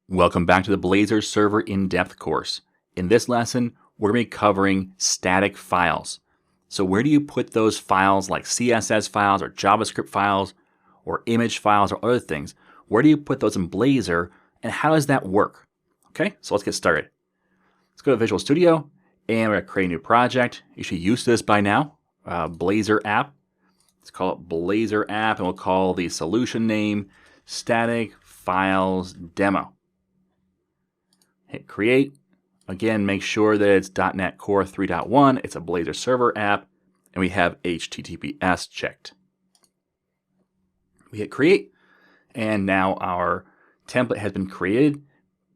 Welcome back to the Blazor Server In-Depth course. In this lesson, we're going to be covering static files. So where do you put those files like CSS files or JavaScript files or image files or other things? Where do you put those in Blazor and how does that work? Okay, so let's get started. Let's go to Visual Studio and we're going to create a new project. You should use this by now, Blazor app. Let's call it Blazor app and we'll call the solution name Static Files Demo. Hit create. Again, make sure that it's .NET Core 3.1. It's a Blazor server app, and we have HTTPS checked. We hit create, and now our template has been created,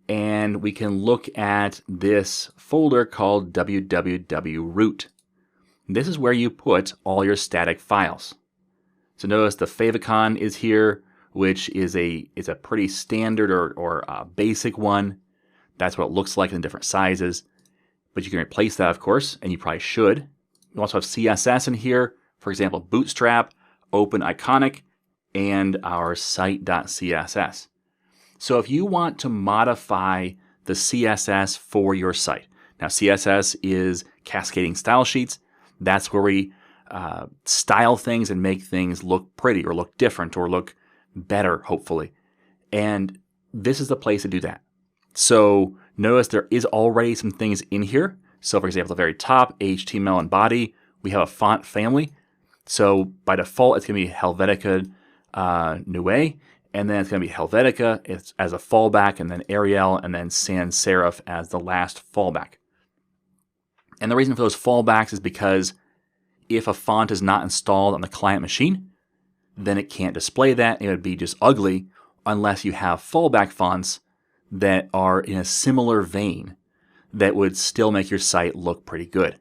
and we can look at this folder called www.root. This is where you put all your static files. So notice the favicon is here, which is a pretty standard or basic one. That's what it looks like in different sizes. But you can replace that, of course, and you probably should. We also have CSS in here. For example, Bootstrap, Open Iconic, and our site.css. So if you want to modify the CSS for your site. Now, CSS is cascading style sheets. That's where we style things and make things look pretty or look different or look better, hopefully. And this is the place to do that. So notice there is already some things in here. So for example, at the very top, HTML and body, we have a font family. So by default, it's going to be Helvetica Neue, and then it's going to be Helvetica as a fallback, and then Arial, and then sans serif as the last fallback. And the reason for those fallbacks is because if a font is not installed on the client machine, then it can't display that. It would be just ugly unless you have fallback fonts that are in a similar vein that would still make your site look pretty good.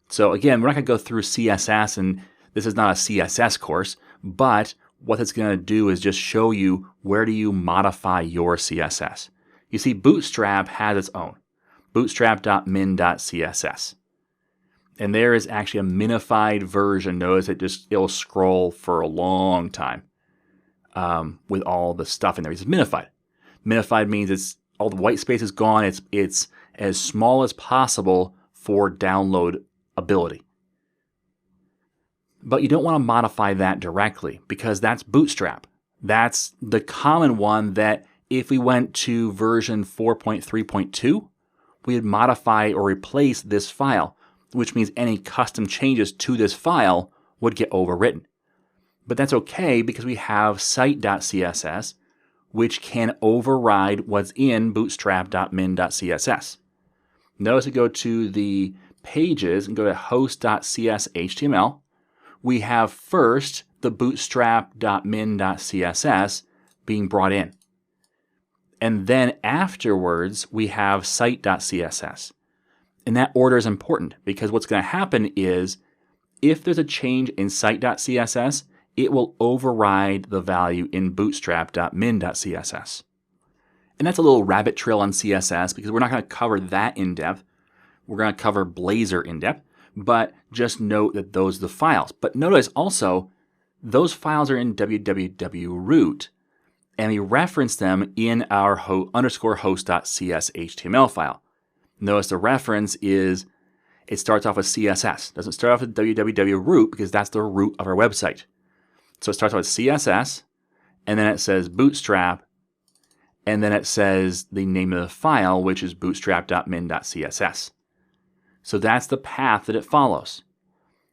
So again, we're not going to go through CSS, and this is not a CSS course, but what it's going to do is just show you where do you modify your CSS. You see, Bootstrap has its own, bootstrap.min.css. And there is actually a minified version. Notice it'll scroll for a long time with all the stuff in there. It's minified. Minified means it's all the white space is gone. It's as small as possible for download ability. But you don't want to modify that directly because that's Bootstrap. That's the common one that if we went to version 4.3.2, we would modify or replace this file, which means any custom changes to this file would get overwritten. But that's okay because we have site.css, which can override what's in bootstrap.min.css. Notice we go to the pages and go to host.cshtml. We have first the bootstrap.min.css being brought in. And then afterwards, we have site.css. And that order is important because what's going to happen is if there's a change in site.css, it will override the value in bootstrap.min.css. And that's a little rabbit trail on CSS because we're not going to cover that in depth. We're going to cover Blazor in depth, but just note that those are the files. But notice also, those files are in www.root, and we reference them in our _host.cshtml file. Notice the reference is, it starts off with CSS. It doesn't start off with www.root because that's the root of our website. So it starts out with CSS, and then it says Bootstrap, and then it says the name of the file, which is bootstrap.min.css. So that's the path that it follows.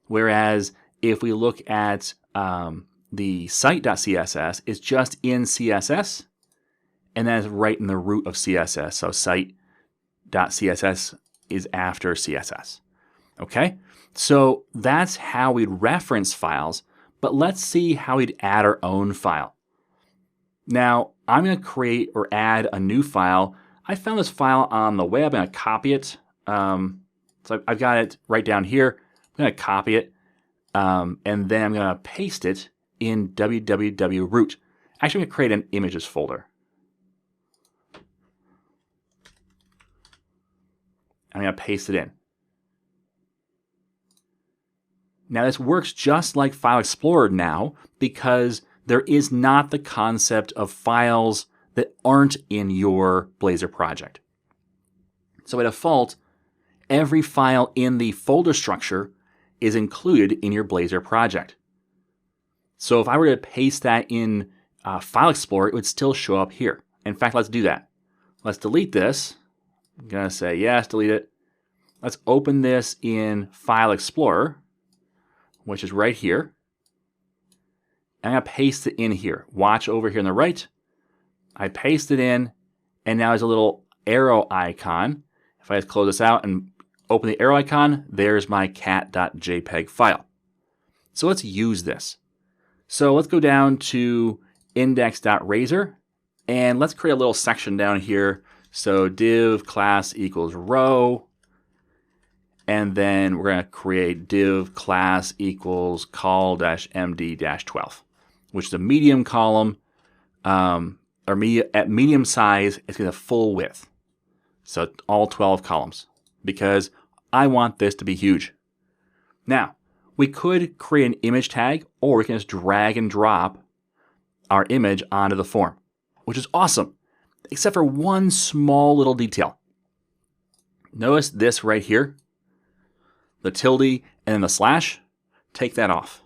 Whereas if we look at the site.css, it's just in CSS, and then it's right in the root of CSS. So site.css is after CSS. Okay? So that's how we'd reference files. But let's see how we'd add our own file. Now, I'm going to create or add a new file. I found this file on the web. I'm going to copy it. So I've got it right down here. I'm going to copy it. And then I'm going to paste it in www.root. Actually, I'm going to create an images folder. I'm going to paste it in. Now this works just like File Explorer now because there is not the concept of files that aren't in your Blazor project. So by default, every file in the folder structure is included in your Blazor project. So if I were to paste that in File Explorer, it would still show up here. In fact, let's do that. Let's delete this. I'm going to say yes, delete it. Let's open this in File Explorer, which is right here. I'm going to paste it in here. Watch over here on the right. I paste it in, and now there's a little arrow icon. If I just close this out and open the arrow icon, there's my cat.jpg file. So let's use this. So let's go down to index.razor, and let's create a little section down here. So div class equals row, and then we're going to create div class equals call-md-12, which is a medium column, or at medium size, it's going to full width. So all 12 columns, because I want this to be huge. Now, we could create an image tag, or we can just drag and drop our image onto the form, which is awesome, except for one small little detail. Notice this right here, the tilde and then the slash. Take that off,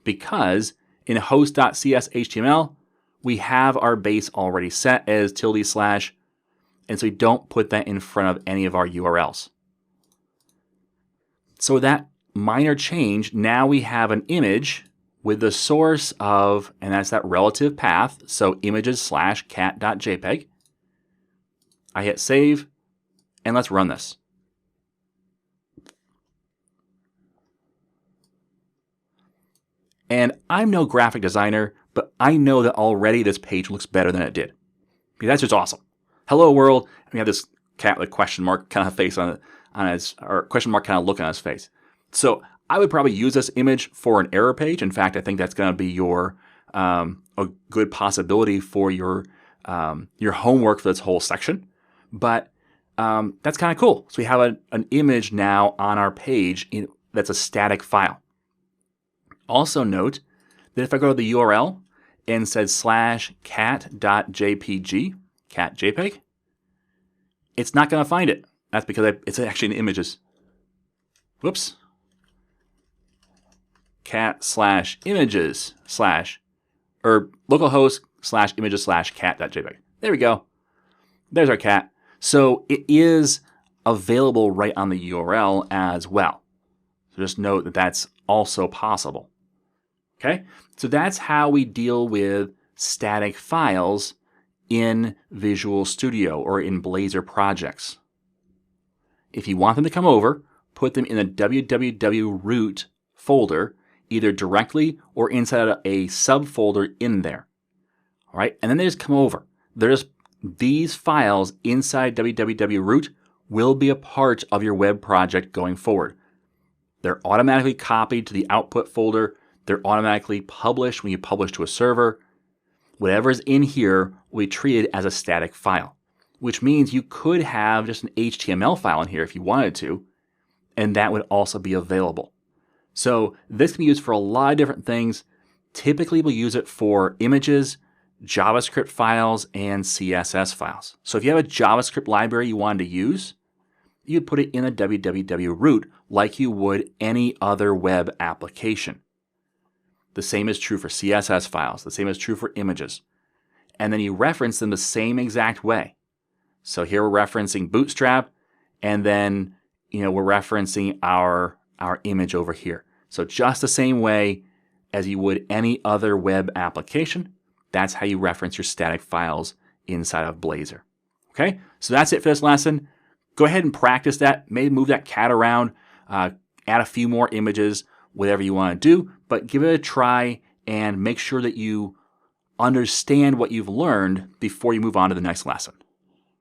because in host.cs HTML, we have our base already set as tilde slash, and so we don't put that in front of any of our URLs. So that minor change, now we have an image with the source of, and that's that relative path, so images/cat.jpg. I hit save, and let's run this. And I'm no graphic designer, but I know that already this page looks better than it did. Because that's just awesome. Hello world, and we have this cat with a question mark kind of face on his, or question mark kind of look on his face. So I would probably use this image for an error page. In fact, I think that's going to be your a good possibility for your homework for this whole section. But that's kind of cool. So we have an image now on our page that's a static file. Also note that if I go to the URL and said /cat.jpg, cat.jpg, it's not going to find it. That's because it's actually in images. Whoops. cat/images/ or localhost/images/cat.jpg. There we go. There's our cat. So it is available right on the URL as well. So just note that that's also possible. Okay, so that's how we deal with static files in Visual Studio or in Blazor projects. If you want them to come over, put them in the www root folder, either directly or inside of a subfolder in there. All right, and then they just come over. These files inside www root will be a part of your web project going forward. They're automatically copied to the output folder. They're automatically published when you publish to a server. Whatever's in here will be treated as a static file, which means you could have just an HTML file in here if you wanted to, and that would also be available. So this can be used for a lot of different things. Typically, we'll use it for images, JavaScript files, and CSS files. So if you have a JavaScript library you wanted to use, you'd put it in a www root like you would any other web application. The same is true for CSS files. The same is true for images. And then you reference them the same exact way. So here we're referencing Bootstrap, and then we're referencing our image over here. So just the same way as you would any other web application, that's how you reference your static files inside of Blazor. Okay, so that's it for this lesson. Go ahead and practice that. Maybe move that cat around, add a few more images, whatever you want to do, but give it a try and make sure that you understand what you've learned before you move on to the next lesson.